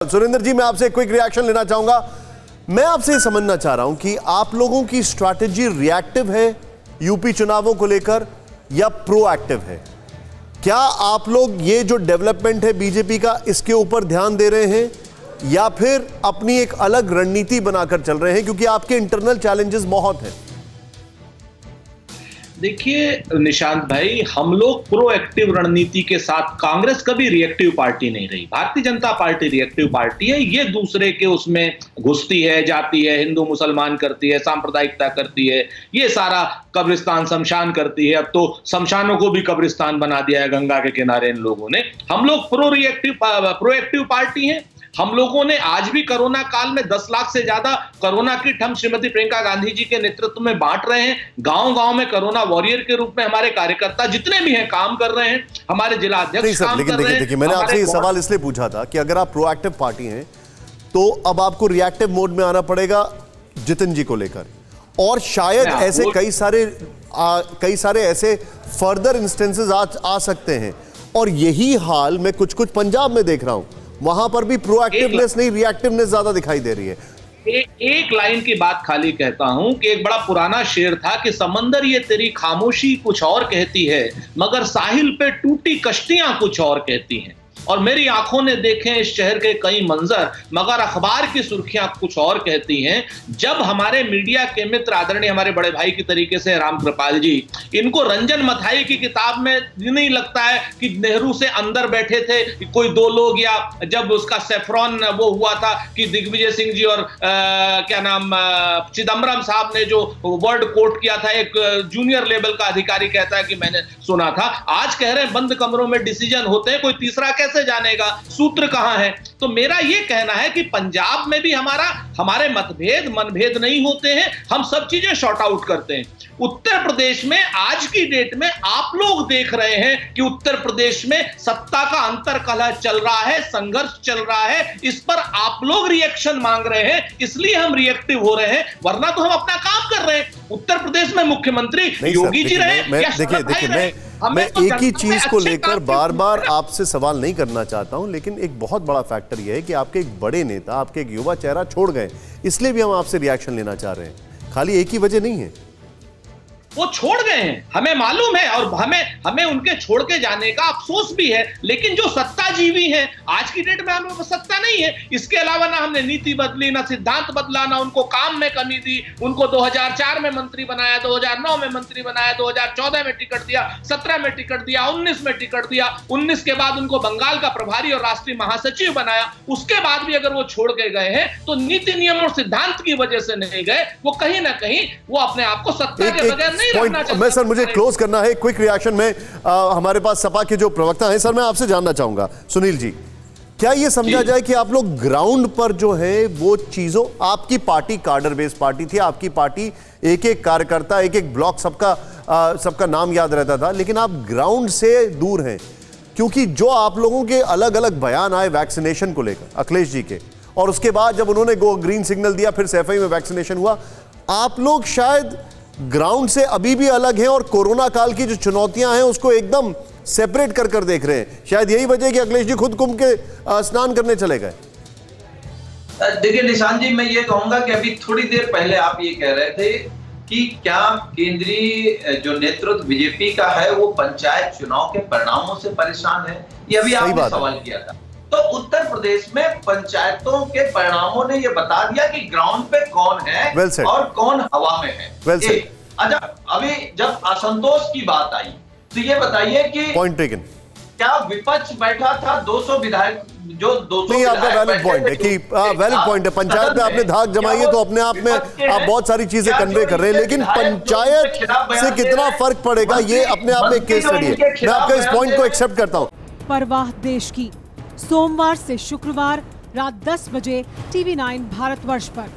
सुरेंद्र जी, मैं आपसे एक क्विक रिएक्शन लेना चाहूंगा। मैं आपसे ये समझना चाह रहा हूं कि आप लोगों की स्ट्रैटेजी रिएक्टिव है यूपी चुनावों को लेकर या प्रोएक्टिव है? क्या आप लोग ये जो डेवलपमेंट है बीजेपी का, इसके ऊपर ध्यान दे रहे हैं या फिर अपनी एक अलग रणनीति बनाकर चल रहे हैं, क्योंकि आपके इंटरनल चैलेंजेस बहुत हैं? देखिए निशांत भाई, हम लोग प्रोएक्टिव रणनीति के साथ, कांग्रेस कभी रिएक्टिव पार्टी नहीं रही। Bharatiya Janata party reactive party है। ये दूसरे के उसमें घुसती है, जाती है, हिंदू मुसलमान करती है, सांप्रदायिकता करती है, ये सारा कब्रिस्तान शमशान करती है। अब तो शमशानों को भी कब्रिस्तान बना दिया है गंगा के किनारे इन लोगों ने। हम लोग प्रोएक्टिव पार्टी हैं। हम लोगों ने आज भी कोरोना काल में 10 लाख से ज्यादा कोरोना किट हम श्रीमती प्रियंका गांधी जी के नेतृत्व में बांट रहे हैं। गांव-गांव में कोरोना वॉरियर के रूप में हमारे कार्यकर्ता जितने भी हैं काम कर रहे हैं। हमारे जिला अध्यक्ष काम कर रहे हैं। देखिए, मैंने आपसे ये सवाल इसलिए पूछा था कि अगर आप प्रोएक्टिव पार्टी हैं तो अब आपको रिएक्टिव मोड में आना पड़ेगा जितिन जी को लेकर, और शायद ऐसे कई सारे ऐसे फर्दर इंस्टेंसेस आ सकते हैं। और यही हाल मैं कुछ पंजाब में देख रहा हूं, वहां पर भी प्रोएक्टिवनेस नहीं, रिएक्टिवनेस ज्यादा दिखाई दे रही है। एक लाइन की बात खाली कहता हूं कि एक बड़ा पुराना शेर था कि समंदर ये तेरी खामोशी कुछ और कहती है, मगर साहिल पे टूटी कश्तियां कुछ और कहती हैं। और मेरी आंखों ने देखे इस शहर के कई मंजर, मगर अखबार की सुर्खियां कुछ और कहती हैं। जब हमारे मीडिया के मित्र, आदरणीय हमारे बड़े भाई की तरीके से राम कृपाल जी, इनको रंजन मथाई की किताब में नहीं लगता है कि नेहरू से अंदर बैठे थे कोई दो लोग, या जब उसका सेफ्रॉन वो हुआ था कि दिग्विजय सिंह जी और चिदम्बरम साहब ने जो वर्ड कोट किया था, एक जूनियर लेवल का अधिकारी कहता है कि मैंने सुना था। आज कह रहे हैं बंद कमरों में डिसीजन होते हैं, कोई तीसरा कैसे जानेगा, सूत्र कहां है? तो मेरा यह कहना है कि पंजाब में भी हमारे मनभेद नहीं होते हैं, हम सब चीजें शॉर्ट आउट करते हैं। उत्तर प्रदेश में आज की डेट में आप लोग देख रहे हैं कि उत्तर प्रदेश में सत्ता का अंतर्कलह चल रहा है, संघर्ष चल रहा है। इस पर आप लोग रिएक्शन मांग रहे हैं, इसलिए हम रिएक्टिव हो रहे हैं, वरना तो हम अपना काम कर रहे हैं। उत्तर प्रदेश में मुख्यमंत्री योगी जी रहे या देखिए, मैं एक ही चीज को लेकर बार बार आपसे सवाल नहीं करना चाहता हूं, लेकिन एक बहुत बड़ा फैक्टर यह है कि आपके एक बड़े नेता, आपके एक युवा चेहरा छोड़ गए, इसलिए भी हम आपसे रिएक्शन लेना चाह रहे हैं। खाली एक ही वजह नहीं है, वो छोड़ गए हैं, हमें मालूम है, और हमें उनके छोड़ के जाने का अफसोस भी है। लेकिन जो सत्ताजीवी हैं, आज की डेट में हमें सत्ता नहीं है। इसके अलावा ना हमने नीति बदली, ना सिद्धांत बदला, ना उनको काम में कमी दी। उनको 2004 में मंत्री बनाया, 2009 में मंत्री बनाया, 2014 में टिकट दिया, 17 में टिकट दिया, 19 में टिकट दिया, 19 के बाद उनको बंगाल का प्रभारी और राष्ट्रीय महासचिव बनाया। उसके बाद भी अगर वो छोड़ के गए हैं तो नीति नियम और सिद्धांत की वजह से नहीं गए, वो कहीं ना कहीं वो अपने आप को सत्ता के बगैर मैं सर, मुझे क्लोज करना है क्विक रिएक्शन में। हमारे पास सपा के जो प्रवक्ता हैं, सर मैं आपसे जानना चाहूंगा, सुनील जी, क्या ये समझा जाए कि आप लोग ग्राउंड पर जो है वो चीजों, आपकी पार्टी कार्डर बेस्ड पार्टी थी, आपकी पार्टी एक एक कार्यकर्ता, एक एक ब्लॉक, सबका नाम याद रहता था, लेकिन आप ग्राउंड से दूर हैं, क्योंकि जो आप लोगों के अलग अलग बयान आए वैक्सीनेशन को लेकर अखिलेश जी के, और उसके बाद जब उन्होंने ग्रीन सिग्नल दिया, फिर सैफई में वैक्सीनेशन हुआ, आप लोग शायद ग्राउंड से अभी भी अलग हैं और कोरोना काल की जो चुनौतियां हैं उसको एकदम सेपरेट कर देख रहे हैं। शायद यही वजह है कि अखिलेश जी खुद कुंभ के स्नान करने चले गए। देखिए निशांत जी, मैं ये कहूंगा कि अभी थोड़ी देर पहले आप ये कह रहे थे कि क्या केंद्रीय जो नेतृत्व बीजेपी का है वो पंचायत चुनाव के परिणामों से परेशान है, ये अभी आपने सवाल किया था। तो उत्तर प्रदेश में पंचायतों के परिणामों ने ये बता दिया कि ग्राउंड पे कौन है और कौन हवा में है। अच्छा, अभी जब असंतोष की बात आई तो ये बताइए कि पॉइंट टेकन, क्या विपक्ष बैठा था 200 विधायक, जो 200 नहीं, आपका वैलिड पॉइंट है कि वैलिड पॉइंट है, पंचायत में आपने धाक जमाई है तो अपने आप में आप बहुत सारी चीजें कन्वे कर रहे हैं, लेकिन पंचायत से कितना फर्क पड़ेगा ये अपने आप में एक केस स्टडी है। मैं आपका इस पॉइंट को एक्सेप्ट करता हूं। परवाह देश की, सोमवार से शुक्रवार रात 10 बजे TV9 भारतवर्ष पर।